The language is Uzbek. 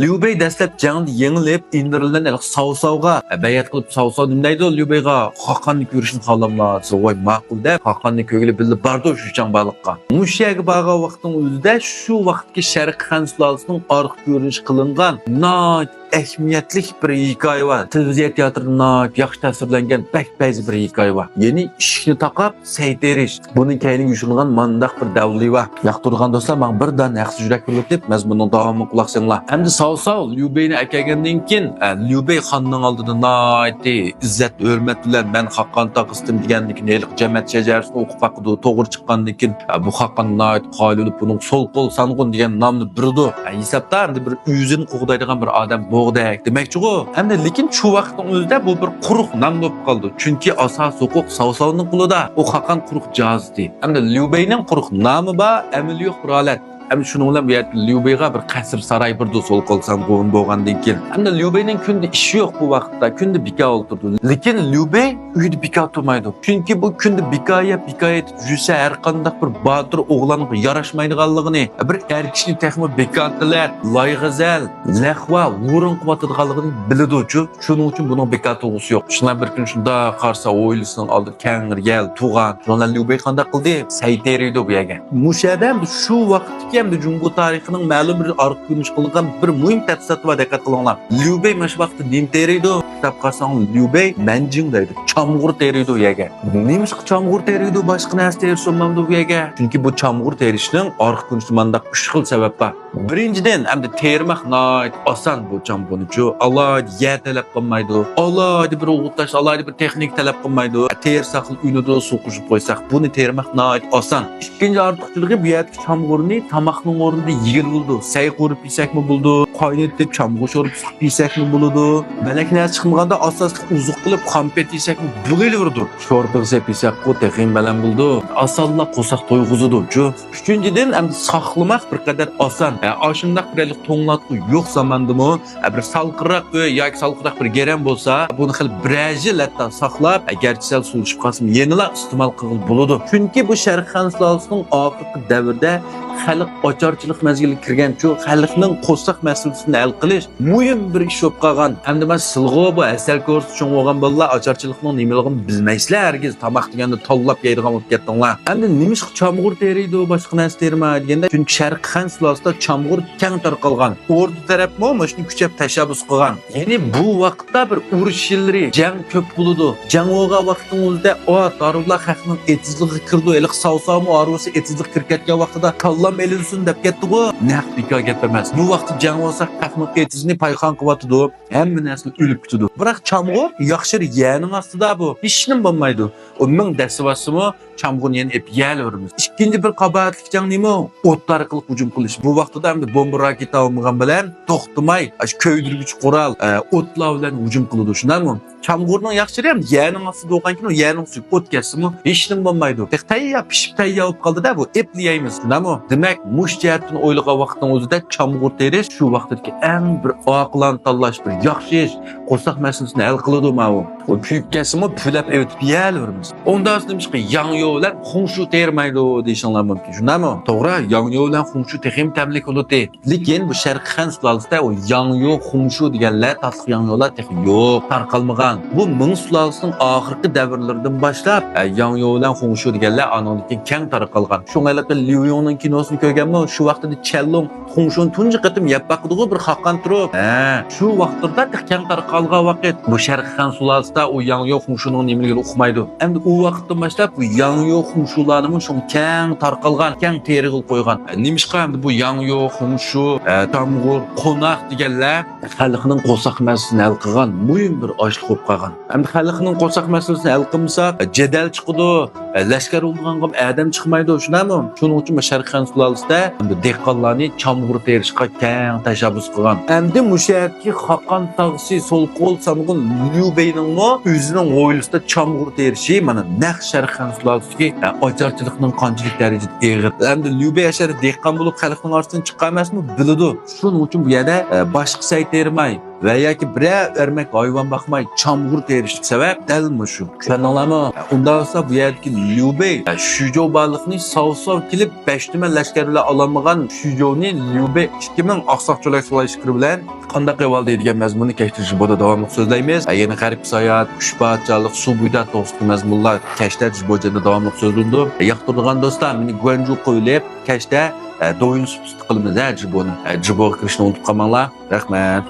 Liu Bei dastlab jangda yengilib, indirilgan Saosauga bayat qilib, Saosau nima deydi? Liu Beiga Xoqonni ko'rishni xohlamlar. Voy ma'qul deb Xoqonni ko'ngli bilib bardi shu jangbalikqa. Mushaga borgan vaqtning o'zida shu vaqtga Sharq Xan sulolasining orqa ko'rinish qilingan ahamiyatli bir hikoya var. Televiziya teatrida yaxshi tasvirlangan bakbayzi bir hikoya var. Yeni ishni taqab sayterish. Buning kayni yushilgan mandaq bir davli var. Yaqtirgan do'stlar, men birdan yaxshi yurak bo'lib deb mazmunning davomini quloq solinglar. Endi Saosau Liu Bei'ni akagandan keyin Liu Bei xonning oldida noiti izzat hurmat bilan men Xoqqon taqistim degandan keyin eliq jamat shajarasini o'qib baqdi. To'g'ri chiqqandan keyin bu Xoqqon noit qoyilib buning so'l qo'l sangun degan nomni birdi. Hisobda endi bir o'zini qo'g'daydigan bir odam bo'g'dak demakchi-ku. Endi lekin shu vaqtning o'zida bu bir quruq nom bo'lib qoldi. Chunki asos huquq Saosauning qo'lida. U Xoqqon quruq jozdi. Endi Liu Bei'ning quruq nomi bor, amali yo'q bir holat. Hem şunu bilan bu yerda Liu Bei'ga bir qasr saray bir do'st qolsam qo'yin bo'lgandan keyin. Hamda Liu Bei'ning kunda ishi yo'q bu vaqtda. Kunda bika o'tirdi. Lekin Liu Bei uyda bika turmaydi. Chunki bu kunda bikaya yursa har qanday bir botir o'g'longa yarashmaydiganligini, bir erkishni texmi bekantilar, loyg'azal, lahva, o'rin qiyotadiganligini biladi-ku. Shuning uchun buning bika to'g'risi yo'q. Shundan bir kun shunda qarsa o'ylisning oldi kangir yel tug'an. Shundan Liu Bei qanday qildi? Sayteriydi bu yerga. Mushadam shu vaqtga hem de Cumhur tarixining ma'lum bir orqa ko'rinish qilingan bir muhim tafsilot va diqqat qilinglar. Liu Bei mana shu vaqtda nim teriydi. Kitap qarasang Liu Bei Nanjing deydi. Chamg'ur teriydi u yerga. Nima ish chamg'ur teriydi, boshqa narsa terisholmamdi bu yerga. Chunki bu chamg'ur terishning orqa ko'rinishi mandaq 3 xil sabab bor. Birinchidan, hamda termoq noit oson bu chamg'urni. Alloh yer talab qilmaydi. Alloh bir o'g'itash, Alloh bir texnik talab qilmaydi. Tersak uyida suv qo'shib qo'ysak, buni termoq noit oson. Ikkinchi ortiqchiligi bu yerda chamg'urni tamaqning o'rnida yigil bo'ldi. Say qo'rib yesakmi bo'ldi, qaynatib chamg'ur sho'rib suqib yesakmi bo'ladi. Balak narsa chiqmaganda asosli uzuq qilib kompet yesakmi bo'laverdi. Sho'rib yesak qo texin bilan bo'ldi. Asonla qo'saq to'yg'izadi-ku. Uchinchidan, endi saqlamoq bir qadar oson. Ashundaq birlik to'nglatqi yo'q zamandimi, bir salqiraq yoki salqiraq bir geram bo'lsa, buni xil birajı latta saqlab, agarchi sal suvishib qolsa, yenila iste'mol qilib bo'ladi. Chunki bu Sharq Xan sulolasining oxirgi davrda xalq ocharchilik mezgiliga kirgan-ku, xalqning qo'saq masalasini hal qilish muhim bir ish bo'lib qolgan. Endi men silg'o bu asal ko'rs uchun bo'lgan bolalar ocharchilikning nimaligini bilmaysizlar, hargiz tomoq deganda tollab yeydigan bo'lib ketdinglar. Endi nima ish chamg'ur teriydi, boshqa narsa termaydi deganda, chunki Sharq Xan sulolasida chamg'ur keng tarqalgan. O'rta tarafmi mashni kuchab tashabbus qilgan. Ya'ni bu vaqtda bir urush yillari, jang ko'p bo'ladi. Jang bo'lgan vaqtingizda darullah xalqning etizligi kirdi, eliq Saosau arvosi etizlik kirib ketgan vaqtida kallam elinsin deb ketdi-ku. Naq bika gap emas. Bu vaqtda jang bo'lsa xalqning etizni payxon qilyotdi. Hamma narsa o'lib ketdi. Biroq chamg'ur yaxshi yerning ostida bu. Hech nima bo'lmaydi. Uning dasivasimi chamg'urni yana ep yalaveramiz. Ikkinchi bir qabatlik jang nima? O't orqali hujum qilish. Bu vaqtda ham bomba raketa olmagan bilan to'xtamay, ko'ydirgich qurol, o'tlar bilan hujum qiladi. Shundanmi? Chamg'urning yaxshisi ham yerning ostida bo'lgan keyin yerning ustiga o't ketsimi, hech nima bo'lmaydi. Tayya pishib tayya bo'lib qoldi-da bu. Eplaymiz. Shundanmi? Demak, mush jihatdan o'ylagan vaqtning o'zida chamg'ur terish shu vaqtdagi eng bir oqlan tanlash bir yaxshi ish. Qo'saq masalasini hal qiladi mana bu. O kuyib ketsimi, pulab o'tib yalaveramiz. Undan so'ng nima Yangyo bilan Xongshu termaydi deyishinglar mumkin. Shundami? To'g'ri, Yangyo bilan Xongshu texim tamlik bo'ladi. Lekin bu Sharq Xan sulolasida o Yangyo, Xongshu deganlar tasliq Yangyolar texim yo'q, tarqalmagan. Bu Ming sulolasining oxirgi davrlaridan boshlab Yangyo bilan Xongshu deganlar anondan keng tarqalgan. Shuningdek Liu Yongning kinosini ko'rganmi? Shu vaqtda Chenlong Xongshuning tunji qatim yapaqdigu bir Xoqqon turib. Shu vaqtda keng tarqalgan vaqt bu Sharq Xan sulolasida o Yangyo, Xongshuning nimaligini o'qimaydi. Endi u vaqtdan boshlab bu Yangyo, Xongshularning shu keng tarqalgan, keng terig'il qo'ygan. Nimishqa endi bu Yangyo, Xongshu, Chamg'ur, Qo'noq deganlar xalqning qo'saq masalasini hal qilgan muhim bir oshliq bo'lib qolgan. Endi xalqning qo'saq masalasini hal qilmasak, jadal chiqadi, lashkar bo'lganga adam chiqmaydi, shunami? Shuning uchun Sharq Xan sulolasida endi dehqonlarni chamg'ur terishga keng tashabbus qilgan. Endi mushakki Xoqqon tog'si so'l qo'l sangun Liu Bei'ning o'zining o'ylisida chamg'ur terishi mana naq Sharq Xan sulolasiga ocharchilikning qanchalik darajada eg'ir. Endi Liu Bei ashari dehqon bo'lib xalqning orasidan chiqqan emasmi? Biladi. Shuning uchun bu yerda boshqa say termay va yoki biror ermak hayvon boqmay chamg'ur terishlik sabab dalmi shu. Tushundinglarmi? Unda bo'lsa bu yerdagi Liubey Shujou baliqni sov kelib 5 nima lashkar bilan olamagan Shujouni Liubey 2000 oqsoqchilar so'lashkiri bilan qanday qilib deydigan mazmunni kashtish bo'da davomli so'zlaymiz. Yana g'arib sayohat, qushbachalik, suv bo'yida to'g'ri mazmunlar kashtash bo'yicha davomli so'zlandi. Yoqtirgan do'stlar, meni Guanju qo'yib kashta do'yin substitut qilamiz, jiboni. Jiboga kirishni unutib qolmanglar. Rahmat.